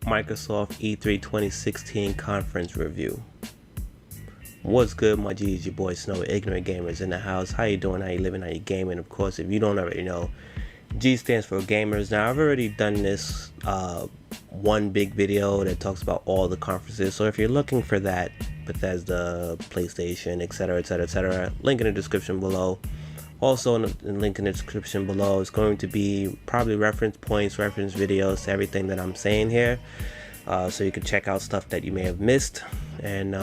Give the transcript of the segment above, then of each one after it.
Microsoft E3 2016 conference review. What's good, my G's? Your boy Snow, Ignorant Gamers in the house. How you doing? How you living? How you gaming? Of course, if you don't already know, G stands for Gamerz. Now, I've already done this one big video that talks about all the conferences. So if you're looking for that, Bethesda, PlayStation, etc., etc., etc., link in the description below. Also, in the link in the description below is going to be probably reference points, reference videos to everything that I'm saying here, so you can check out stuff that you may have missed. And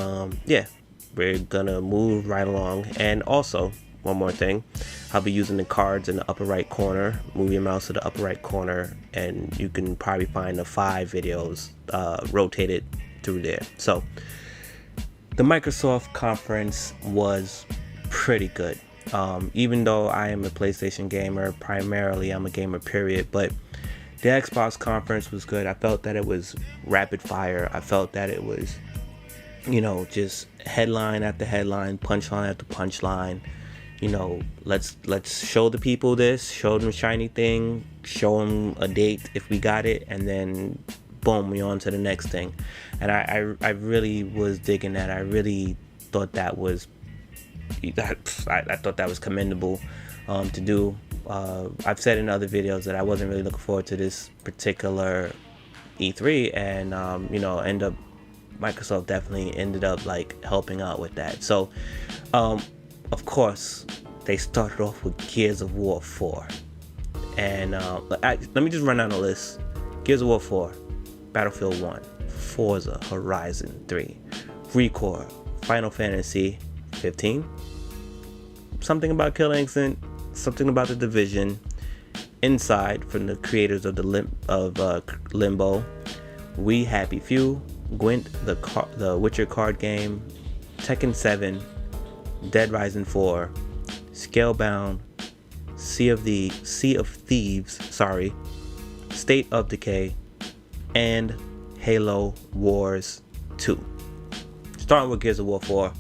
yeah, we're gonna move right along. And also, one more thing, I'll be using the cards in the upper right corner. Move your mouse to the upper right corner and you can probably find the 5 videos rotated through there. So the Microsoft conference was pretty good. Even though I am a PlayStation gamer, primarily I'm a gamer period, but the Xbox conference was good. I felt that it was rapid fire. I felt that it was, you know, just headline after headline, punchline after punchline. You know, let's show the people this, show them shiny thing, show them a date if we got it, and then boom, we on to the next thing. And I really was digging that. I really thought that was I thought that was commendable to do. I've said in other videos that I wasn't really looking forward to this particular E3, and you know, Microsoft definitely ended up like helping out with that. So of course they started off with Gears of War 4, and let me just run down the list. Gears of War 4, Battlefield 1, Forza Horizon 3, Recore, Final Fantasy 15, something about Kill Instinct, something about The Division, Inside from the creators of Limbo, We Happy Few, Gwent, the Witcher card game, Tekken 7, Dead Rising 4, Scalebound, Sea of Thieves, State of Decay, and Halo Wars 2. Starting with Gears of War 4,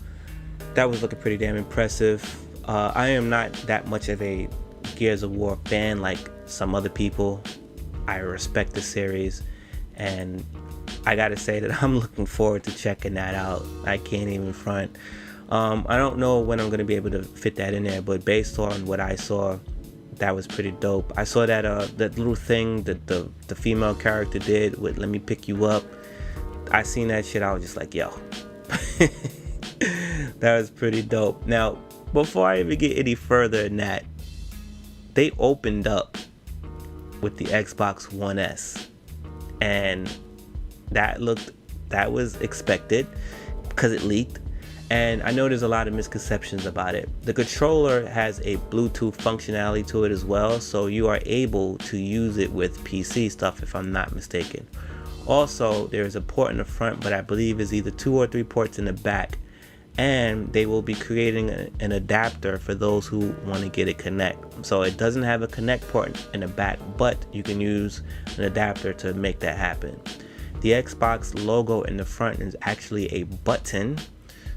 that was looking pretty damn impressive. I am not that much of a Gears of War fan like some other people. I respect the series, and I gotta say that I'm looking forward to checking that out. I can't even front. I don't know when I'm gonna be able to fit that in there, but based on what I saw, that was pretty dope. I saw that that little thing that the female character did with "Let me pick you up." I seen that shit. I was just like, yo. That was pretty dope. Now, before I even get any further than that, they opened up with the Xbox One S, and that was expected because it leaked. And I know there's a lot of misconceptions about it. The controller has a Bluetooth functionality to it as well, so you are able to use it with PC stuff, if I'm not mistaken. Also, there's a port in the front, but I believe is either 2 or 3 ports in the back. And they will be creating an adapter for those who want to get it connect. So it doesn't have a connect port in the back, but you can use an adapter to make that happen. The Xbox logo in the front is actually a button.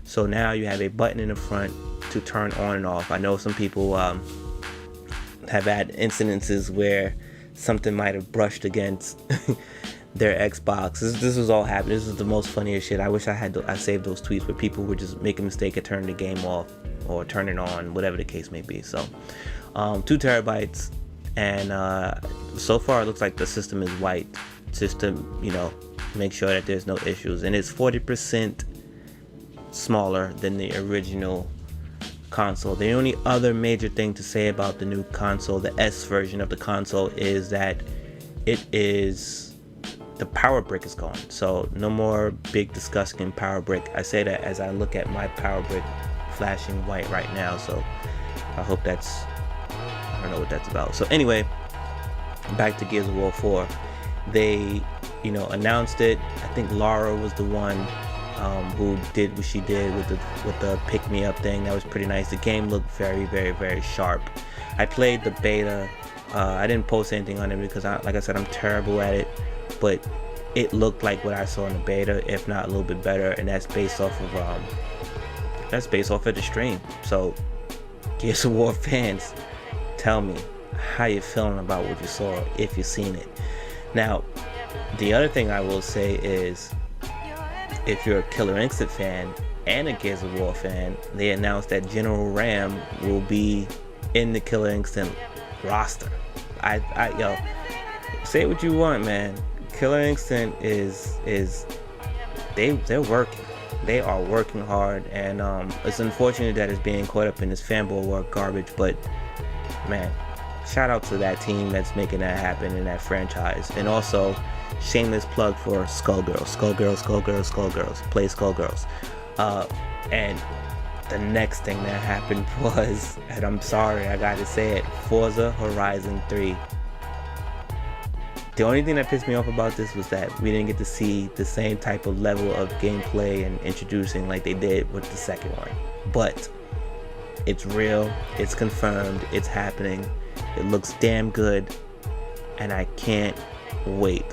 So now you have a button in the front to turn on and off. I know some people have had incidences where something might have brushed against their Xbox. This was all happening. This is the most funniest shit. I wish I saved those tweets where people would just make a mistake and turn the game off or turn it on, whatever the case may be. So 2 terabytes, and so far it looks like the system is white, just to, you know, make sure that there's no issues. And it's 40% smaller than the original console. The only other major thing to say about the new console, the S version of the console, is that the power brick is gone. So no more big disgusting power brick. I say that as I look at my power brick flashing white right now, so I hope I don't know what that's about. So anyway, back to Gears of War 4. They, you know, announced it. I think Laura was the one who did what she did with the pick me up thing. That was pretty nice. The game looked very, very, very sharp. I played the beta. I didn't post anything on it because, like I said, I'm terrible at it. But it looked like what I saw in the beta, if not a little bit better, and that's based off of the stream. So, Gears of War fans, tell me how you feeling about what you saw, if you've seen it. Now, The other thing I will say is, if you're a Killer Instinct fan and a Gears of War fan, they announced that General Ram will be in the Killer Instinct roster. Yo, say what you want, man. Killer Instinct is they're working. They are working hard, and it's unfortunate that it's being caught up in this fanboy war garbage. But man, shout out to that team that's making that happen in that franchise. And also, shameless plug for Skullgirls. Play Skullgirls. And the next thing that happened was, and I'm sorry, I gotta say it, Forza Horizon 3. The only thing that pissed me off about this was that we didn't get to see the same type of level of gameplay and introducing like they did with the second one. But it's real, it's confirmed, it's happening, it looks damn good, and I can't wait.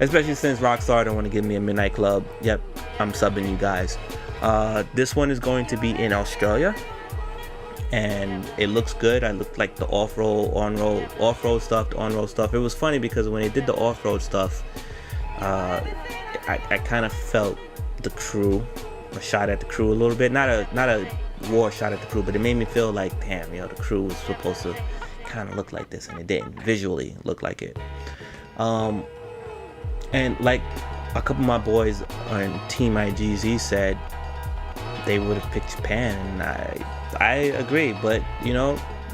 Especially since Rockstar don't want to give me a Midnight Club. Yep, I'm subbing you guys. This one is going to be in Australia, and it looks good. I looked like the off-road, on-road, off-road stuff, the on-road stuff. It was funny because when they did the off-road stuff, I kind of felt the crew, a shot at the crew a little bit. Not a war shot at the crew, but it made me feel like, damn, the crew was supposed to kind of look like this, and it didn't visually look like it. And like a couple of my boys on Team IGZ said, they would have picked Japan, and I agree, but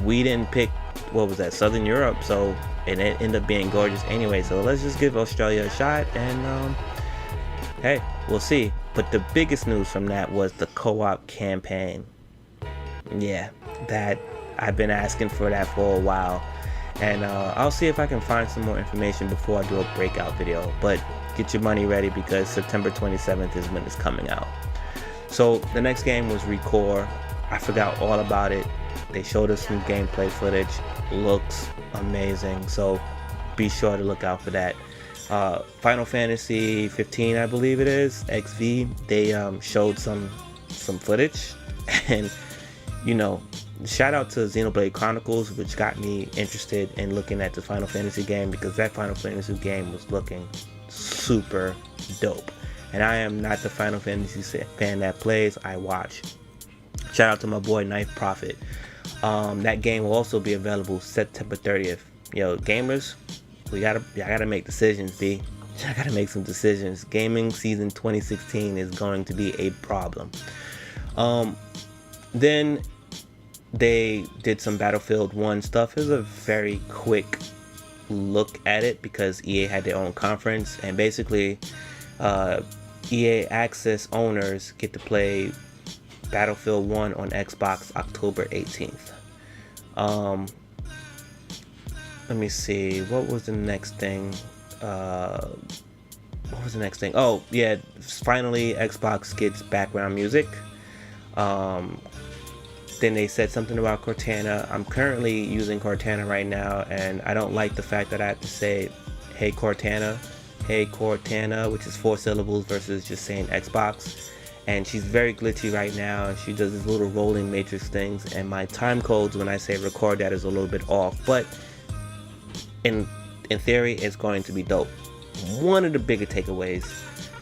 we didn't pick, what was that, Southern Europe, so it ended up being gorgeous anyway. So let's just give Australia a shot, and hey, we'll see. But the biggest news from that was the co-op campaign. Yeah, that I've been asking for that for a while, and I'll see if I can find some more information before I do a breakout video. But get your money ready, because September 27th is when it's coming out. So the next game was Recore. I forgot all about it. They showed us some gameplay footage. Looks amazing, so be sure to look out for that. Final Fantasy 15, I believe it is, XV, they showed some footage, and shout out to Xenoblade Chronicles, which got me interested in looking at the Final Fantasy game, because that Final Fantasy game was looking super dope. And I am not the Final Fantasy fan that plays, I watch. Shout out to my boy Knife Prophet. That game will also be available September 30th. Yo, gamers, y'all gotta make decisions, B. I gotta make some decisions. Gaming season 2016 is going to be a problem. Then they did some Battlefield 1 stuff. It was a very quick look at it because EA had their own conference, and basically EA Access owners get to play Battlefield 1 on Xbox October 18th. Let me see, what was the next thing? Oh yeah, finally Xbox gets background music. Then they said something about Cortana. I'm currently using Cortana right now, and I don't like the fact that I have to say hey Cortana, which is 4 syllables versus just saying Xbox. And she's very glitchy right now, and she does these little rolling matrix things, and my time codes when I say record that is a little bit off, but in theory it's going to be dope. One of the bigger takeaways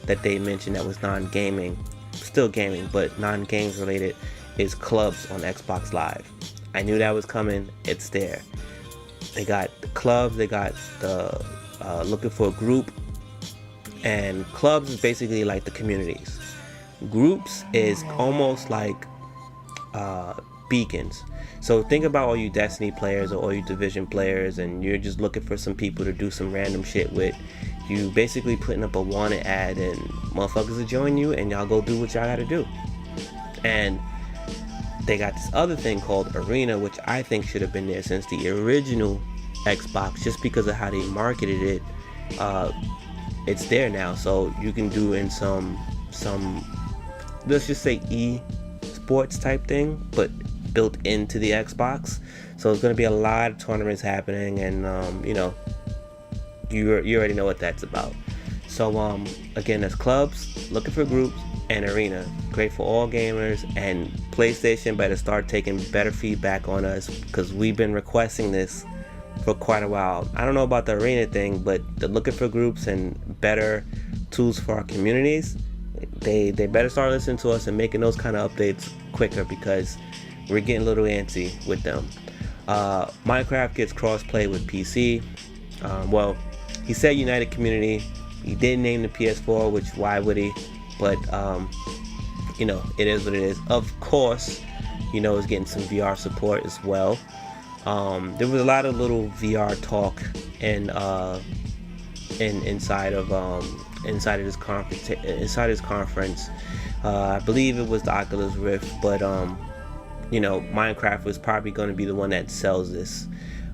that they mentioned that was non-gaming, still gaming but non-games related, is clubs on Xbox Live. I knew that was coming. It's there. They got the clubs, they got the looking for a group, and clubs is basically like the communities. Groups is almost like beacons. So think about all you Destiny players or all you Division players, and you're just looking for some people to do some random shit with. You basically putting up a wanted ad, and motherfuckers will join you, and y'all go do what y'all gotta do. And they got this other thing called Arena, which I think should have been there since the original Xbox, just because of how they marketed it. It's there now, so you can do in some let's just say e-sports type thing, but built into the Xbox. So it's going to be a lot of tournaments happening, and you already know what that's about. So again, there's clubs, looking for groups, and Arena. Great for all gamers, and PlayStation better start taking better feedback on us, because we've been requesting this for quite a while. I don't know about the arena thing, but the looking for groups and better tools for our communities, they better start listening to us and making those kind of updates quicker, because we're getting a little antsy with them. Minecraft gets cross-play with PC. Well, he said United Community. He did name the PS4, which why would he? But you know, it is what it is. Of course, you know, it's getting some VR support as well. There was a lot of little VR talk inside of this conference. I believe it was the Oculus Rift, but you know, Minecraft was probably going to be the one that sells this.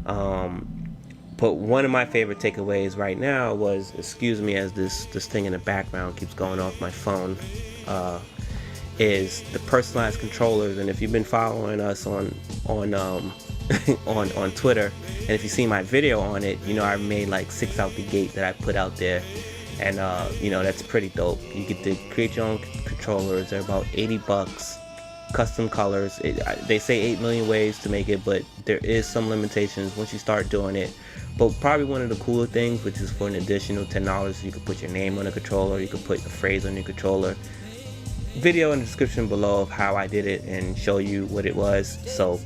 But one of my favorite takeaways right now was, excuse me as this thing in the background keeps going off my phone, is the personalized controllers. And if you've been following us on on Twitter, and if you see my video on it, you know I made like 6 out the gate that I put out there, and you know, that's pretty dope. You get to create your own controllers. They're about $80, custom colors. They say 8 million ways to make it, but there is some limitations once you start doing it. But probably one of the cooler things, which is for an additional $10, you can put your name on a controller, you can put a phrase on your controller. Video in the description below of how I did it and show you what it was. So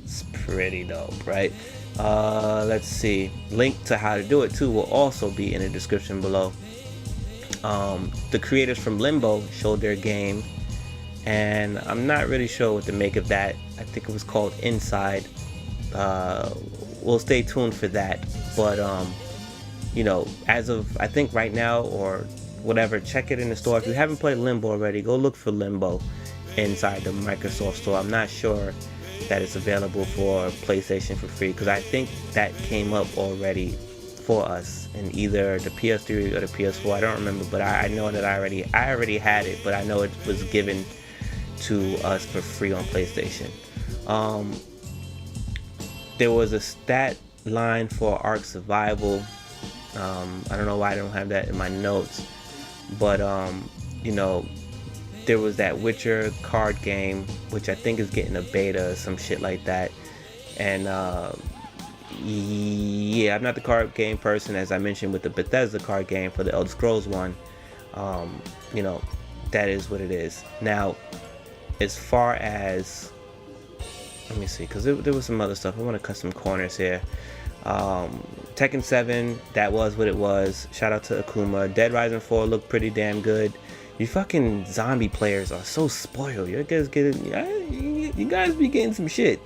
it's pretty dope, right? Let's see, link to how to do it too will also be in the description below. The creators from Limbo showed their game, and I'm not really sure what to make of that. I think it was called Inside. We'll stay tuned for that, but you know, as of I think right now or whatever, check it in the store. If you haven't played Limbo already, go look for Limbo inside the Microsoft store. I'm not sure that it's available for PlayStation for free, because I think that came up already for us in either the PS3 or the PS4. I don't remember, but I know that I already had it, but I know it was given to us for free on PlayStation. There was a stat line for Ark Survival. I don't know why I don't have that in my notes, but you know, there was that Witcher card game, which I think is getting a beta or some shit like that. And yeah, I'm not the card game person, as I mentioned with the Bethesda card game for the Elder Scrolls one. You know, that is what it is. Now, as far as, let me see, because there was some other stuff. I want to cut some corners here. Tekken 7, that was what it was. Shout out to Akuma. Dead Rising 4 looked pretty damn good. You fucking zombie players are so spoiled. You guys be getting some shit.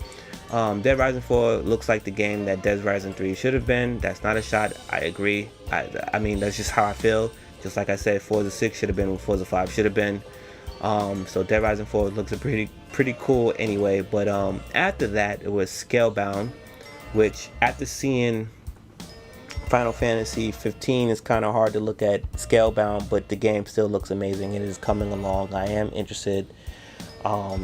Dead Rising 4 looks like the game that Dead Rising 3 should have been. That's not a shot. I agree. I mean, that's just how I feel. Just like I said, Forza 6 should have been what Forza 5 should have been. So Dead Rising 4 looks pretty cool anyway. But after that, it was Scalebound, which after seeing Final Fantasy 15, is kind of hard to look at Scalebound, but the game still looks amazing. It is coming along. I am interested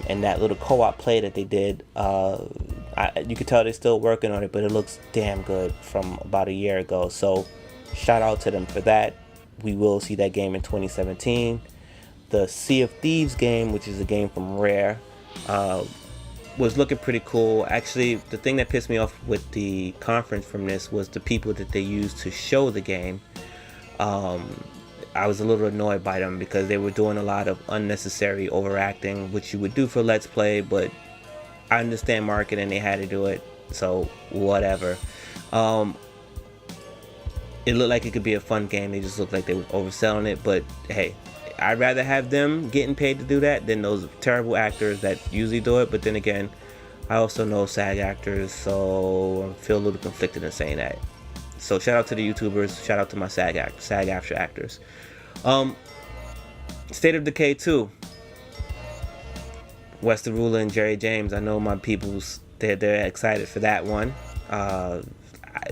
in that little co-op play that they did. You can tell they're still working on it, but it looks damn good from about a year ago. So shout out to them for that. We will see that game in 2017. The Sea of Thieves game, which is a game from Rare, was looking pretty cool. Actually, the thing that pissed me off with the conference from this was the people that they used to show the game. I was a little annoyed by them because they were doing a lot of unnecessary overacting, which you would do for Let's Play, but I understand marketing, they had to do it, so whatever. It looked like it could be a fun game. They just looked like they were overselling it, but hey, I'd rather have them getting paid to do that than those terrible actors that usually do it. But then again, I also know SAG actors, so I feel a little conflicted in saying that. So shout out to the YouTubers, shout out to my SAG after actors. State of Decay 2. Wester Ruler and Jerry James. I know my people's they're excited for that one.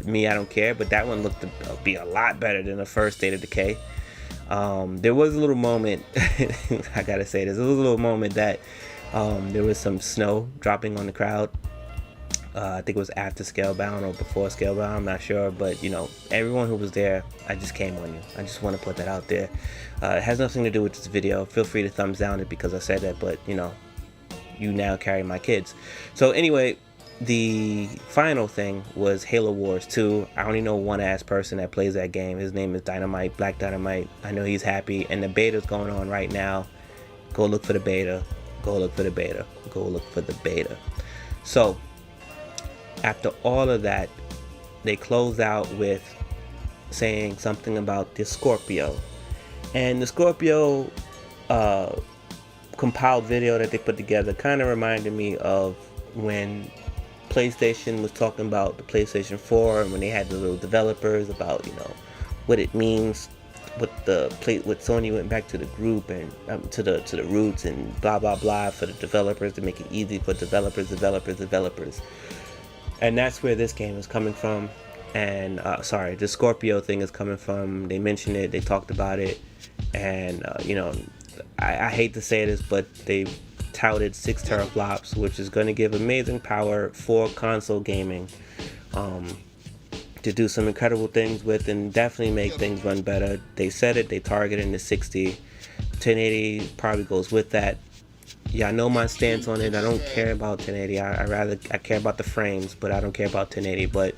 Me, I don't care, but that one looked to be a lot better than the first State of Decay. There was a little moment, I gotta say this, there was a little moment that there was some snow dropping on the crowd. I think it was after Scalebound or before Scalebound, I'm not sure, but you know, everyone who was there, I just came on you. I just want to put that out there. It has nothing to do with this video. Feel free to thumbs down it because I said that, but you know, you now carry my kids. So anyway, the final thing was Halo Wars 2. I only know one ass person that plays that game. His name is Dynamite, Black Dynamite. I know he's happy, and the beta's going on right now. Go look for the beta. Go look for the beta. Go look for the beta. So, after all of that, they close out with saying something about the Scorpio. And the Scorpio compiled video that they put together kind of reminded me of when PlayStation was talking about the PlayStation 4 and when they had the little developers about, you know, what it means with Sony went back to the group and to the roots and blah blah blah for the developers to make it easy for developers. And that's where this game is coming from. And the Scorpio thing is coming from. They mentioned it, they talked about it, and you know, I hate to say this, but they touted 6 teraflops, which is going to give amazing power for console gaming, to do some incredible things with, and definitely make things run better. They said it, they targeted in the 60. 1080 probably goes with that. Yeah, I know my stance on it. I don't care about 1080. I care about the frames, but I don't care about 1080. But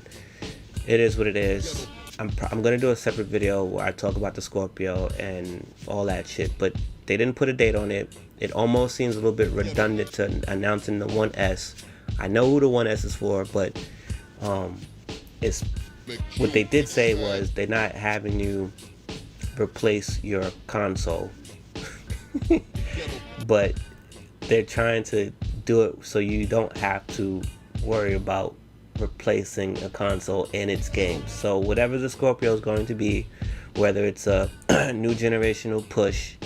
it is what it is. I'm gonna do a separate video where I talk about the Scorpio and all that shit. But they didn't put a date on it. It almost seems a little bit redundant to announcing the 1S. I know who the 1S is for, but it's what they did say was they're not having you replace your console, but they're trying to do it so you don't have to worry about replacing a console in its games. So whatever the Scorpio is going to be, whether it's a new generational push,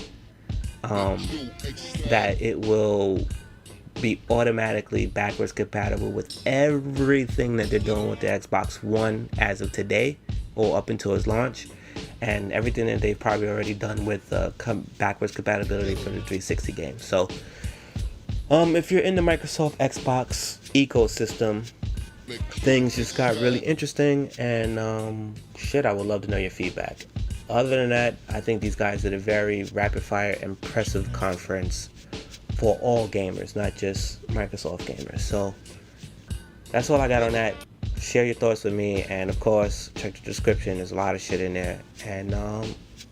that it will be automatically backwards compatible with everything that they're doing with the Xbox One as of today or up until its launch, and everything that they've probably already done with backwards compatibility for the 360 games. So if you're in the Microsoft Xbox ecosystem, things just got really interesting, and shit, I would love to know your feedback. Other than that, I think these guys did a very rapid fire, impressive conference for all gamers, not just Microsoft gamers. So that's all I got on that. Share your thoughts with me, and of course, check the description. There's a lot of shit in there, and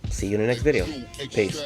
see you in the next video. Peace.